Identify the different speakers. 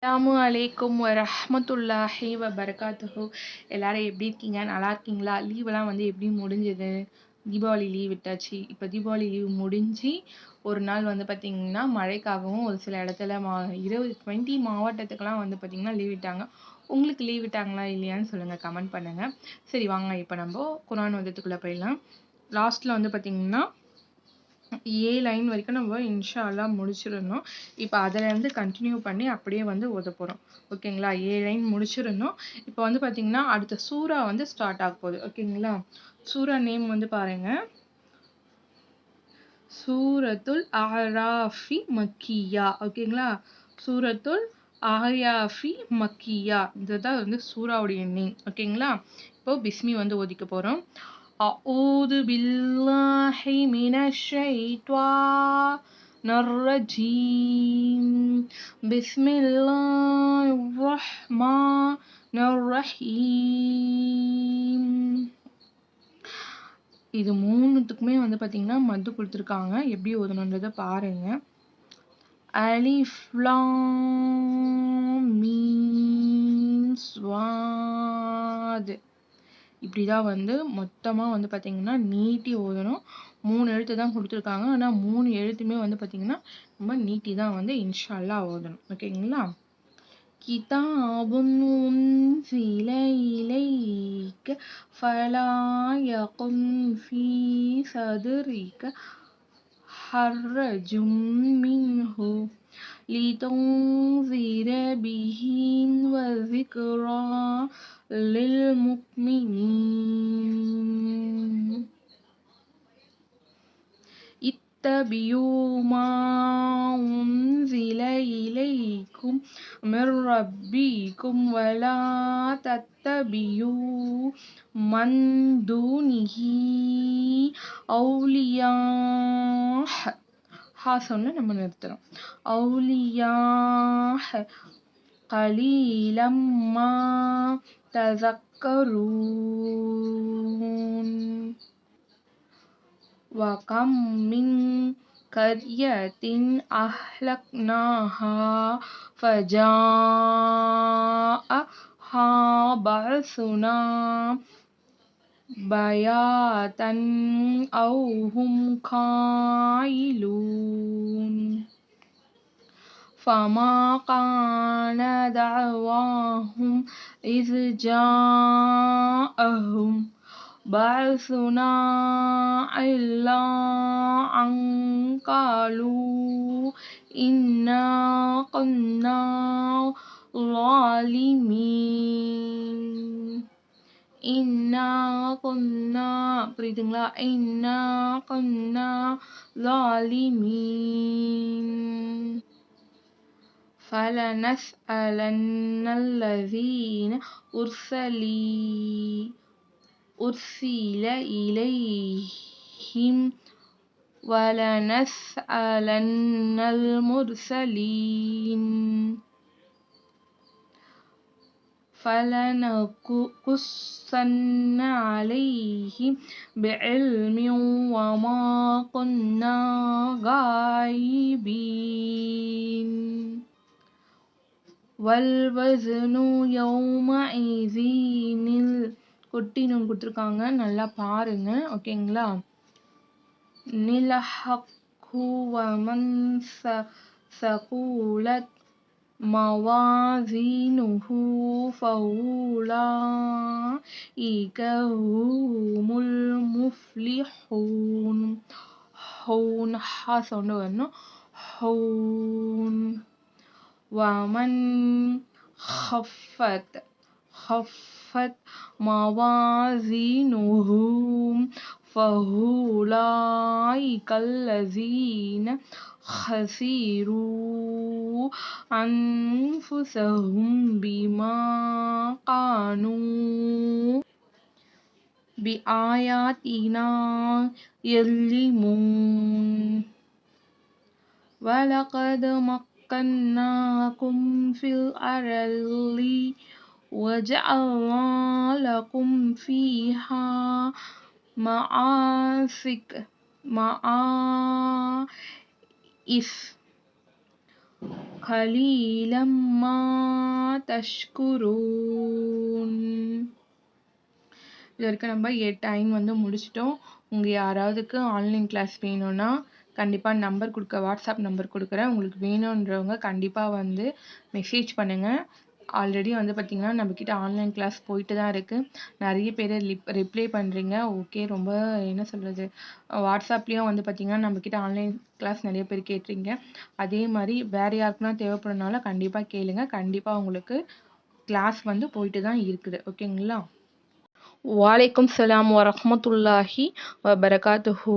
Speaker 1: அஸ்ஸலாமு அலைக்கும் வரஹ்மத்துல்லாஹி வபரகாத்துஹு. எல்லாரும் எப்படி இருக்கீங்க? நல்லா இருக்கீங்களா? லீவெல்லாம் எப்படி முடிஞ்சது? தீபாவளி லீவ் விட்டாச்சு. இப்போ தீபாவளி லீவ் முடிஞ்சு ஒரு நாள் பார்த்தீங்கன்னா மழைக்காகவும் ஒரு சில இடத்துல 20 மாவட்டத்துக்கெல்லாம் பார்த்தீங்கன்னா லீவ் விட்டாங்க. உங்களுக்கு லீவ் விட்டாங்களா இல்லையான்னு சொல்லுங்க, கமெண்ட் பண்ணுங்க. சரி வாங்க இப்போ நம்ம குர்ஆன் வதத்துக்குள்ள போயிடலாம். லாஸ்ட்ல பார்த்தீங்கன்னா 7 லைன் வரைக்கும் நம்ம இன்ஷா அல்லாஹ் முடிச்சிடணும். இப்போ அதிலேருந்து கண்டினியூ பண்ணி அப்படியே ஓத போகிறோம். ஓகேங்களா? 7 லைன் முடிச்சிடணும். இப்போ பார்த்தீங்கன்னா அடுத்த சூரா ஸ்டார்ட் ஆக போகுது. ஓகேங்களா? சூரா நேம் பாருங்க, சூரத்துல் அராஃபி மக்கியா. ஓகேங்களா? சூரத்துல் அஹ்யாஃபி மக்கியா, இதுதான் சூராவுடைய நேம். ஓகேங்களா? இப்போ பிஸ்மி ஓதிக்க போகிறோம். அஊது பில்லாஹி மினஷ் ஷைத்வானிர் ரஜீம். பிஸ்மில்லாஹிர் ரஹ்மானிர் ரஹீம். இது மூணுத்துக்குமே பார்த்தீங்கன்னா மத்து கொடுத்துருக்காங்க. எப்படி ஓதணுன்றதை பாருங்க. அலிஃப் லாம் மீம் ஸ்வாத். இப்படிதான் மொத்தமாக பார்த்தீங்கன்னா நீட்டி ஓதணும். 3 எழுத்து தான் கொடுத்துருக்காங்க. ஆனால் 3 எழுத்துமே பார்த்தீங்கன்னா ரொம்ப நீட்டி தான் இன்ஷா அல்லாஹ் ஓதணும். ஓகேங்களா? கிதாபுன் உன்சில இலைக்க ஃபலா யகுன் ஃபீ சதுரிக ஹர்ரஜும் மின்ஹு லிதுன்சிர பிஹி வஸிக்ரா லில்முக்மினீன். இத்தபியூ மா உன்சில இலைக்கும் மிர் ரப்பிக்கும் வலா தத்தபியூ மன் தூனிஹி அவுலியா. சொன்ன நம்ம நிறுத்துறோம். அவுலியா கலீலம் மா தஸக்கரூன். வகம் மின் கர்யத்தின் அஹ்லக்னாஹா ஃபஜாஅஹா பஅசுனா பயாதன் அவு ஹும் காயிலூன். ஃபமா கான தஅவாஹும் இஸ் ஜாஅஹும் பஅசுனா இல்லா அன் காலூ இன்னா குன்னா ஸாலிமீன். இன்னா குன்னா, புரியுதுங்களா? இன்னா குன்னா ஸாலிமீன். ஃபலனஸ்அலன்னல்லதீன உர்சில இலைஹிம் வலனஸ்அலன்னல் முர்சலீன். ஃபலனகுஸ்ஸன்ன அலைஹிம் பிஇல்மின் வமா குன்னா காயிபீன். வல்வஸ்னு யௌமஇஸினில் குட்டினும் கொடுத்துருக்காங்க, நல்லா பாருங்க. ஓகேங்களா? நில் ஹக்கு வமன் ஸகூலத் மவாஸீனுஹு ஃபஉலாஇக ஹுமுல் முஃப்லிஹூன். ஹூன் சவுண்ட் வரணும். ஹூன். வமன் ஹஃபத் மவாஸீனுஹு ஃபஉலாஇகல்லதீன ஹஸிரூ அன்ஃபுஸஹும் பிமா கானூ பிஆயாத்தினா யஸ்லிமூன். வலகத் மக்கன்னாகும் ஃபில் அர்ளி வஜஅல்னா லகும் ஃபீஹா மஆஇஸ் قليلا ما تشكرون. இது வரைக்கும் நம்ம 8 வந்து முடிச்சிட்டோம். உங்க யாராவதுக்கு ஆன்லைன் கிளாஸ் வேணும்னா கண்டிப்பா நம்பர் வாட்ஸ்அப் நம்பர் கொடுக்குறேன். உங்களுக்கு வேணுன்றவங்க கண்டிப்பா வந்து மெசேஜ் பண்ணுங்க. ஆல்ரெடி வந்து பார்த்தீங்கன்னா நம்மக்கிட்ட ஆன்லைன் கிளாஸ் போயிட்டு தான் இருக்கு. நிறைய பேர் ரிப்ளை பண்ணுறீங்க. ஓகே, ரொம்ப என்ன சொல்கிறது, வாட்ஸ்அப்லேயும் வந்து பார்த்தீங்கன்னா நம்மக்கிட்ட ஆன்லைன் கிளாஸ் நிறைய பேர் கேட்டுறீங்க. அதே மாதிரி வேறு யாருக்குன்னா தேவைப்படுறதுனால கண்டிப்பாக கேளுங்க. கண்டிப்பாக உங்களுக்கு கிளாஸ் வந்து போயிட்டு தான் இருக்குது. ஓகேங்களா? வலைக்கும் சலாம் வரஹ்மத்துல்லாஹி வபரகாத்துஹு.